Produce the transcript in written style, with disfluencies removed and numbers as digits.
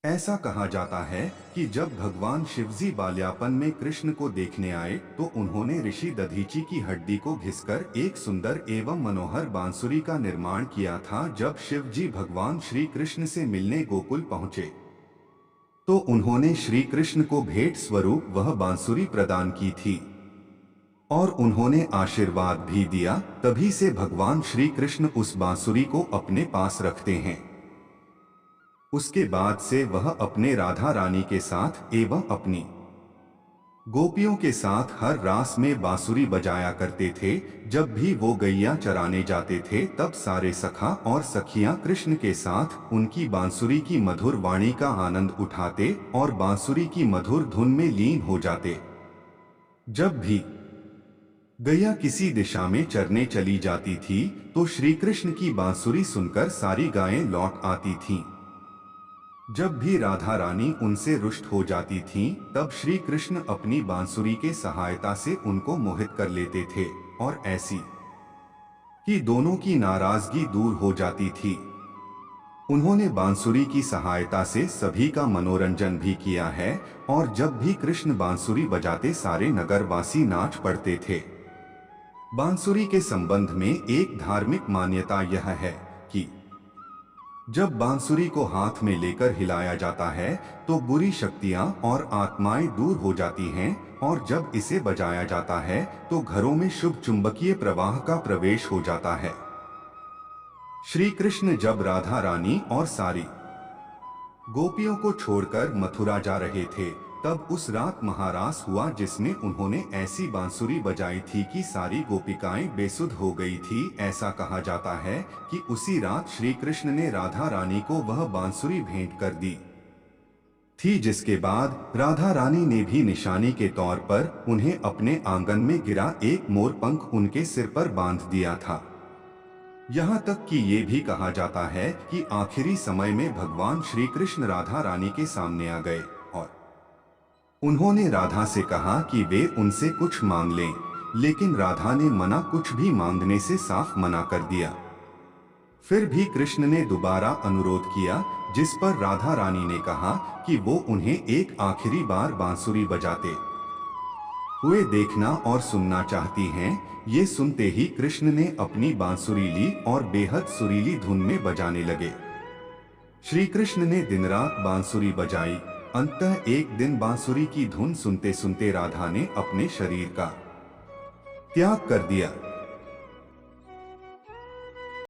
ऐसा कहा जाता है कि जब भगवान शिवजी बाल्यापन में कृष्ण को देखने आए तो उन्होंने ऋषि दधीची की हड्डी को घिसकर एक सुंदर एवं मनोहर बांसुरी का निर्माण किया था। जब शिवजी भगवान श्री कृष्ण से मिलने गोकुल पहुँचे तो उन्होंने श्री कृष्ण को भेंट स्वरूप वह बांसुरी प्रदान की थी और उन्होंने आशीर्वाद भी दिया। तभी से भगवान श्री कृष्ण उस बांसुरी को अपने पास रखते हैं। उसके बाद से वह अपने राधा रानी के साथ एवं अपनी गोपियों के साथ हर रास में बांसुरी बजाया करते थे। जब भी वो गैया चराने जाते थे तब सारे सखा और सखियां कृष्ण के साथ उनकी बांसुरी की मधुर वाणी का आनंद उठाते और बांसुरी की मधुर धुन में लीन हो जाते। जब भी गैया किसी दिशा में चरने चली जाती थी तो श्री कृष्ण की बांसुरी सुनकर सारी गायें लौट आती थीं। जब भी राधा रानी उनसे रुष्ट हो जाती थीं, तब श्री कृष्ण अपनी बांसुरी के सहायता से उनको मोहित कर लेते थे और ऐसी कि दोनों की नाराजगी दूर हो जाती थी। उन्होंने बांसुरी की सहायता से सभी का मनोरंजन भी किया है और जब भी कृष्ण बांसुरी बजाते सारे नगरवासी नाच पड़ते थे। बांसुरी के संबंध में एक धार्मिक मान्यता यह है कि जब बांसुरी को हाथ में लेकर हिलाया जाता है तो बुरी शक्तियां और आत्माएं दूर हो जाती हैं और जब इसे बजाया जाता है तो घरों में शुभ चुंबकीय प्रवाह का प्रवेश हो जाता है। श्री कृष्ण जब राधा रानी और सारी गोपियों को छोड़कर मथुरा जा रहे थे तब उस रात महारास हुआ जिसमें उन्होंने ऐसी बांसुरी बजाई थी कि सारी गोपिकाएं बेसुध हो गई थी। ऐसा कहा जाता है कि उसी रात श्री कृष्ण ने राधा रानी को वह बांसुरी भेंट कर दी थी, जिसके बाद राधा रानी ने भी निशानी के तौर पर उन्हें अपने आंगन में गिरा एक मोरपंख उनके सिर पर बांध दिया था। यहाँ तक कि ये भी कहा जाता है कि आखिरी समय में भगवान श्री कृष्ण राधा रानी के सामने आ गए और उन्होंने राधा से कहा कि वे उनसे कुछ मांग लें, लेकिन राधा ने मना कुछ भी मांगने से साफ मना कर दिया। फिर भी कृष्ण ने दोबारा अनुरोध किया, जिस पर राधा रानी ने कहा कि वो उन्हें एक आखिरी बार बांसुरी बजाते हुए देखना और सुनना चाहती हैं। ये सुनते ही कृष्ण ने अपनी बांसुरी ली और बेहद सुरीली धुन में बजाने लगे। श्री कृष्ण ने दिन रात बांसुरी बजाई। अंततः एक दिन बांसुरी की धुन सुनते सुनते राधा ने अपने शरीर का त्याग कर दिया।